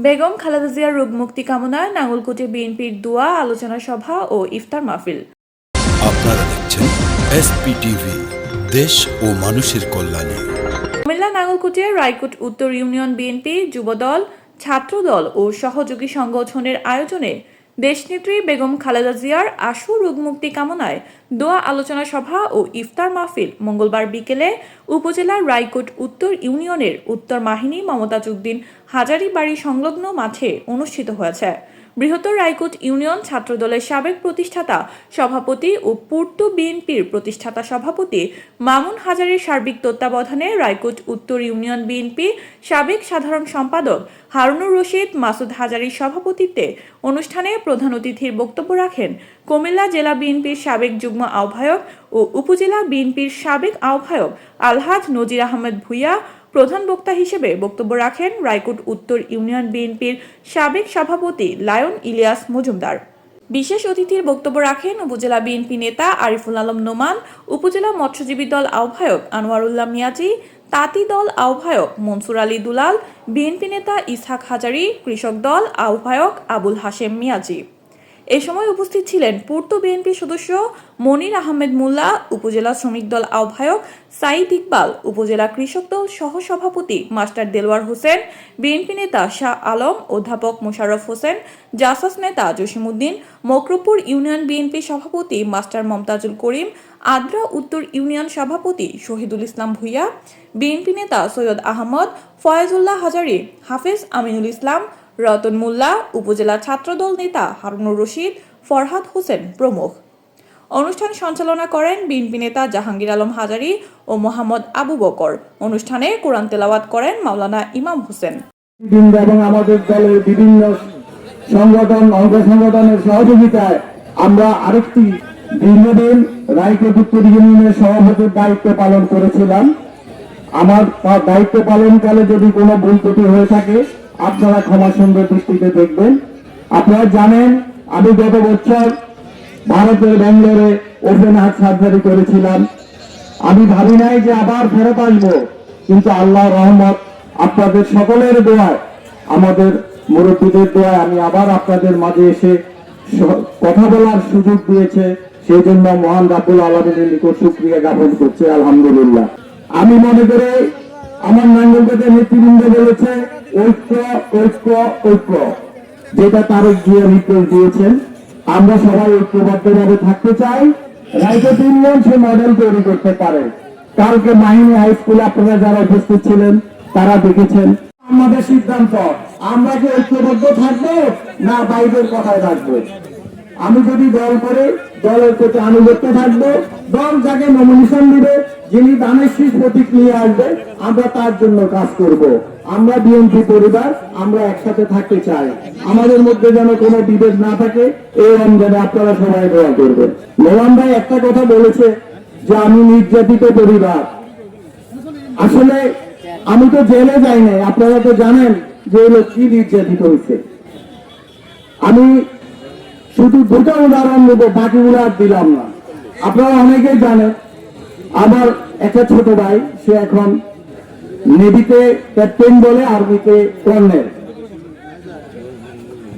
বেগম খালেদা জিয়ার রোগ মুক্তি কামনায় নাঙ্গলকোটে বিএনপির দোয়া আলোচনা সভা ও ইফতার মাহফিল। আপনারা দেখছেন এসপিটিভি, দেশ ও মানুষের কল্যাণে। কুমিল্লা নাঙ্গলকোটে রায়কোট উত্তর ইউনিয়ন বিএনপি, যুবদল, ছাত্রদল ও সহযোগী সংগঠনের আয়োজনে দেশনেত্রী বেগম খালেদা জিয়ার আশু রোগ মুক্তি কামনায় দোয়া আলোচনা সভা ও ইফতার মাহফিল মঙ্গলবার বিকেলে উপজেলার রায়কোট উত্তর ইউনিয়নের উত্তর মাহিনী মমতাজ উদ্দিন হাজারী বাড়ি সংলগ্ন মাঠে অনুষ্ঠিত হয়েছে। বৃহত্তর রায়কোট ইউনিয়ন ছাত্রদলের সাবেক প্রতিষ্ঠাতা সভাপতি ও পূর্ত বিএনপির প্রতিষ্ঠাতা সভাপতি মামুন হাজারীর সার্বিক তত্ত্বাবধানে রায়কোট উত্তর ইউনিয়ন বিএনপি সাবেক সাধারণ সম্পাদক হারুনুর রশিদ মাসুদ হাজারীর সভাপতিত্বে অনুষ্ঠানে প্রধান অতিথির বক্তব্য রাখেন কুমিল্লা জেলা বিএনপির সাবেক যুগ্ম আহ্বায়ক ও উপজেলা বিএনপির সাবেক আহ্বায়ক আলহাজ নজির আহমেদ ভূঁইয়া। প্রধান বক্তা হিসেবে বক্তব্য রাখেন রায়কোট উত্তর ইউনিয়ন বিএনপির সাবেক সভাপতি লায়ন ইলিয়াস মজুমদার। বিশেষ অতিথির বক্তব্য রাখেন উপজেলা বিএনপি নেতা আরিফুল আলম নোমান, উপজেলা মৎস্যজীবী দল আহ্বায়ক আনোয়ারুল্লাহ মিয়াজি, তাঁতি দল আহ্বায়ক মনসুর আলী দুলাল, বিএনপি নেতা ইসহাক হাজারী, কৃষক দল আহ্বায়ক আবুল হাশেম মিয়াজি। এ সময় উপস্থিত ছিলেন পূর্ত বিএনপি সদস্য মনির আহমেদ মোল্লা, উপজেলা শ্রমিক দল আহ্বায়ক সাইদ ইকবাল, উপজেলা কৃষক দল সহসভাপতি মাস্টার দেলোয়ার হোসেন, বিএনপি নেতা শাহ আলম, অধ্যাপক মোশাররফ হোসেন, জাসাস নেতা জসিমউদ্দিন, মকরপুর ইউনিয়ন বিএনপি সভাপতি মাস্টার মমতাজুল করিম, আদ্রা উত্তর ইউনিয়ন সভাপতি শহীদুল ইসলাম ভূঁইয়া, বিএনপি নেতা সৈয়দ আহমদ, ফয়েজুল্লাহ হাজারী, হাফেজ আমিনুল ইসলাম, রতন মোল্লা, উপজেলা ছাত্রদল নেতা হারুনুর রশিদ, ফরহাদ হোসেন প্রমুখ। অনুষ্ঠান সঞ্চালনা করেন বিএনপি নেতা জাহাঙ্গীর আলম হাজারী ও মোহাম্মদ আবু বকর। অনুষ্ঠানে কোরআন তেলাওয়াত করেন মাওলানা ইমাম হোসেন। এবং আমাদের দলের বিভিন্ন সংগঠন অঙ্গ সংগঠনের সহযোগিতায় আমরা আরেকটি দীর্ঘদিন রায়কোট উত্তর ইউনিয়নের সভাপতির দায়িত্ব পালন করেছিলাম। আমার দায়িত্ব পালনকালে যদি কোনো ভুল ত্রুটি হয়ে থাকে আপনারা ক্ষমা সুন্দর দৃষ্টিতে দেখবেন। আপনারা জানেন আমি গত বছর ভারতের ব্যাঙ্গালোরে ওপেন হার্ট সার্জারি করেছিলাম। আমি ভাবি নাই যে আবার ফেরত আসবো, কিন্তু আল্লাহ রহমত আপনাদের সকলের দোয়ায়, আমাদের মুরব্বীদের দোয়ায় আমি আবার আপনাদের মাঝে এসে কথা বলার সুযোগ দিয়েছে। সেই জন্য মহান রাব্বুল আলামিনের নিকট শুকরিয়া জ্ঞাপন করছে, আলহামদুলিল্লাহ। আমি মনে করি আমার নাঙ্গলকোটের নেতৃবৃন্দ বলেছে ঐক্য ঐক্য ঐক্য, যেটা তারেক জিয়া নির্দেশ দিয়েছেন। আমরা সবাই ঐক্যবদ্ধভাবে থাকতে চাই। রায়কোট ইউনিয়ন সে মডেল তৈরি করতে পারে। কালকে মাহিনী হাই স্কুলে আপনারা যারা উপস্থিত ছিলেন তারা দেখেছেন। আমাদের সিদ্ধান্ত, আমরা কি ঐক্যবদ্ধ থাকবো না বাইরের কথায় থাকবো। আমি যদি দল করে দলের প্রতি আনুগত্য থাকবো, দল যাকে নমিনেশন দিবে, যিনি দানের শীষ প্রতীক নিয়ে আসবে, আমরা তার জন্য কাজ করব। আমরা বিএনপি পরিবার, আমরা একসাথে থাকতে চাই। আমাদের মধ্যে যেন কোনো বিভেদ না থাকে, এই রমজানে আপনারা সবাই দোয়া করবেন। মোহন ভাই একটা কথা বলেছে যে আমি নির্যাতিত পরিবার। আসলে আমি তো জেলে যাই নাই, আপনারা তো জানেন যে এই লোক কি নির্যাতিত হয়েছে। আমি শুধু দুটো উদাহরণ দেব, বাকিগুলো আর দিলাম না। আপনারা অনেকেই জানেন আমার একটা ছোট ভাই, সে এখন নেভিতে ক্যাপ্টেন বলে, আর্মিতে কর্নেল।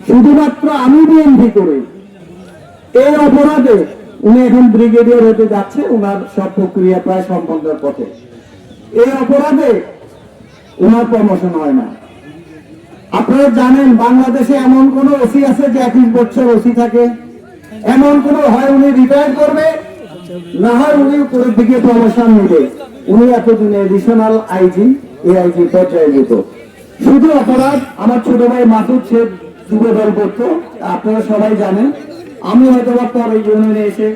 শুধুমাত্র আমি বিএনপি করি এই অপরাধে উনি এখন ব্রিগেডিয়ার হতে যাচ্ছে, উনার সব প্রক্রিয়া প্রায় সম্পন্নের পথে। এই অপরাধে উনার প্রমোশন হয় না। আপনারা জানেন বাংলাদেশে এমন কোন ওসি আছে যে 21 বছর ওসি থাকে? এমন কোন হয় উনি রিটায়ার করবে, না হয় উনি উপরের দিকে প্রমোশন নেবে। উনি এতদিনে এডিশনাল আইজি, এআইজি পর্যায়ে যেত। শুধু অপরাধ আমার ছোট ভাই মাসুদ, সে যুবদল করতো, আপনারা সবাই জানেন। আমি হয়তো বা পরে ইউনিয়নে এসে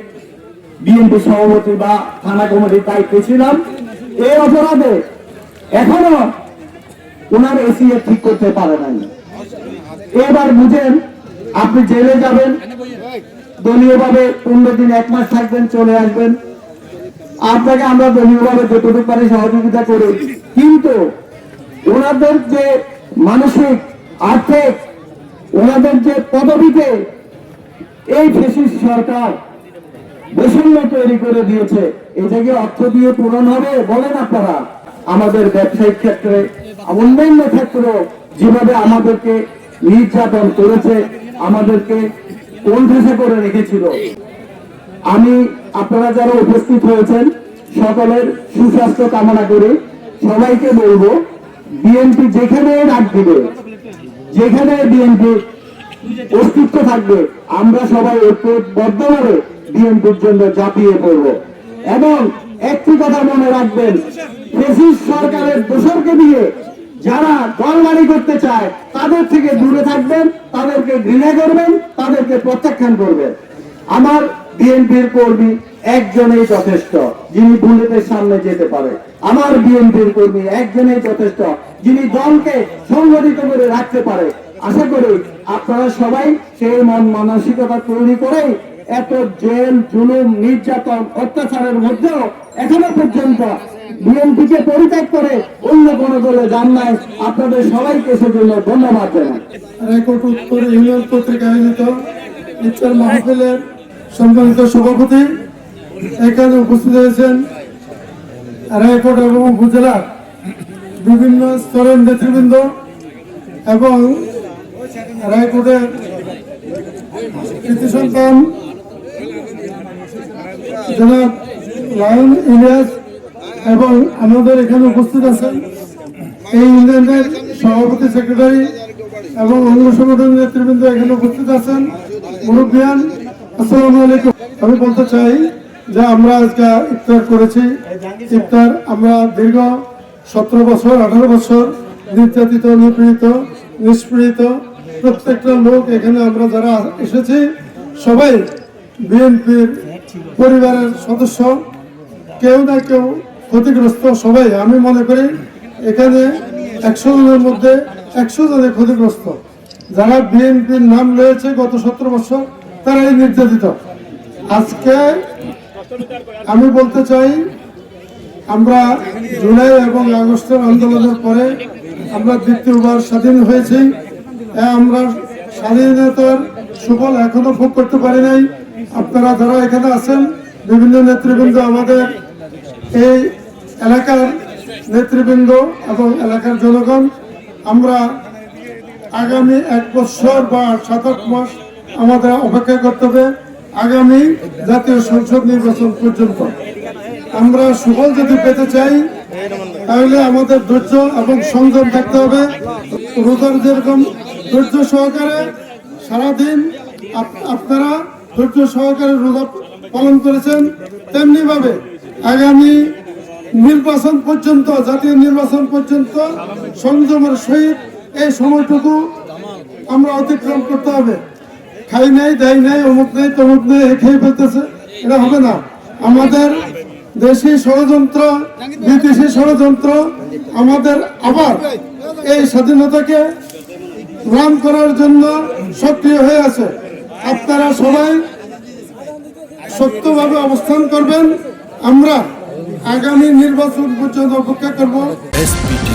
বিএনপি সভাপতি বা থানা কমিটির দায়িত্বে ছিলাম। এই অপরাধে এখনো ওনার এসিএ ঠিক করতে পারে নাই। এবার বুঝেন, আপনি জেলে যাবেন, দলীয় ভাবে 15 দিন 1 মাস থাকবেন, চলে আসবেন। আপনাকে আমরা দলীয় ভাবে যতটুকু পারি সহযোগিতা করি, কিন্তু ওনাদের যে মানসিক আর্থিক ওনাদের যে পদবিতে এই ফ্যাসিস্ট সরকার বৈষম্য তৈরি করে দিয়েছে, এটা কি অর্থ দিয়ে পূরণ হবে বলেন আপনারা? আমাদের ব্যবসায়িক ক্ষেত্রে, অন্যান্য ক্ষেত্রে যেভাবে আমাদেরকে নির্যাতন করেছে, আমাদেরকে কোণঠাসা করে রেখেছিল। আমি আপনারা যারা উপস্থিত হয়েছেন সকলের সুস্বাস্থ্য কামনা করে সবাইকে বলবো, বিএনপি যেখানে ডাক দিবে, যেখানে বিএনপি অস্তিত্ব থাকবে, আমরা সবাই ঐক্যবদ্ধভাবে বিএনপির জন্য ঝাঁপিয়ে পড়ব। এবং একটি কথা মনে রাখবেন, ফ্যাসিস্ট সরকারের দোসরকে দিয়ে যারা দলবাড়ি করতে চায় তাদের থেকে দূরে থাকবেন, তাদেরকে ঘৃণা করবেন, তাদেরকে প্রত্যাখ্যান করবেন। আমার বিএনপির কর্মী একজনেই যথেষ্ট যিনি বুলেটের সামনে যেতে পারে। আমার বিএনপির কর্মী একজনেই যথেষ্ট যিনি দলকে সংগঠিত করে রাখতে পারে। আশা করি আপনারা সবাই সেই মন মানসিকতা তৈরি করেই এত জেল, জুলুম, নির্যাতন, অত্যাচারের মধ্যেও এখনো পর্যন্ত বিএনপিকে পরিত্যাগ করে অন্য কোনো দলে যান নাই। আপনাদের সবাইকে সেজন্য ধন্যবাদ জানাই। রায়কোট উত্তর ইউনিয়ন কর্তৃক আয়োজিত ইফতার মাহফিলের সম্মানিত সভাপতি, এখানে উপস্থিত হয়েছেন রায়কোট এবং উপজেলার বিভিন্ন স্তরের নেতৃবৃন্দ এবং রায়কোটের কৃতি সন্তান জনাব লায়ন ইলিয়াস এবং আমাদের এখানে উপস্থিত আছেন এই ইউনিয়নের সভাপতি, সেক্রেটারি এবং অঙ্গ সংগঠনের নেতৃবৃন্দ এখানে উপস্থিত আছেন। মুরব্বিয়ান, আসসালামু আলাইকুম। আমি বলতে চাই যে আমরা আজকে ইফতার করেছি। ইফতার আমরা দীর্ঘ 17 বছর 18 বছর নির্যাতিত, নিপীড়িত, নিষ্পীড়িত প্রত্যেকটা লোক এখানে আমরা যারা এসেছি সবাই বিএনপির পরিবারের সদস্য, কেউ না কেউ ক্ষতিগ্রস্ত। সবাই, আমি মনে করি এখানে 100 জনের মধ্যে 100 জনে ক্ষতিগ্রস্ত। যারা বিএনপির নাম রয়েছে গত 17 বছর তারাই নির্যাতিত। আজকে আমি বলতে চাই, আমরা জুলাই এবং আগস্টের আন্দোলনের পরে আমরা দ্বিতীয়বার স্বাধীন হয়েছি। আমরা স্বাধীনতার সুফল এখনো ভোগ করতে পারি নাই। আপনারা যারা এখানে আছেন, বিভিন্ন নেতৃবৃন্দ, আমাদের এই এলাকার নেতৃবৃন্দ এবং এলাকার জনগণ, আমরা আগামী 1 বছর বা 7-8 মাস আমাদের অপেক্ষা করতে হবে আগামী জাতীয় সংসদ নির্বাচন পর্যন্ত। আমরা সুফল যদি পেতে চাই তাহলে আমাদের ধৈর্য এবং সংযম থাকতে হবে। রোজার যেরকম ধৈর্য সহকারে সারাদিন আপনারা ধৈর্য সহকারে রোজা পালন করেছেন, তেমনি ভাবে আগামী নির্বাচন পর্যন্ত, জাতীয় নির্বাচন পর্যন্ত সংযমের সহিত এই সময়টুকু আমরা অতিক্রম করতে হবে। খাই নাই, দেয় নাই, অমুক নেই, তমুক নেই, খেয়ে ফেলতেছে, এটা হবে না। আমাদের দেশি ষড়যন্ত্র, বিদেশি ষড়যন্ত্র আমাদের আবার এই স্বাধীনতাকে রান করার জন্য সক্রিয় হয়ে আছে। আপনারা সবাই শক্তভাবে অবস্থান করবেন। আমরা আগামী নির্বাচন পর্যন্ত অপেক্ষা করব। SPTV,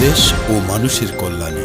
দেশ ও মানুষের কল্যাণে।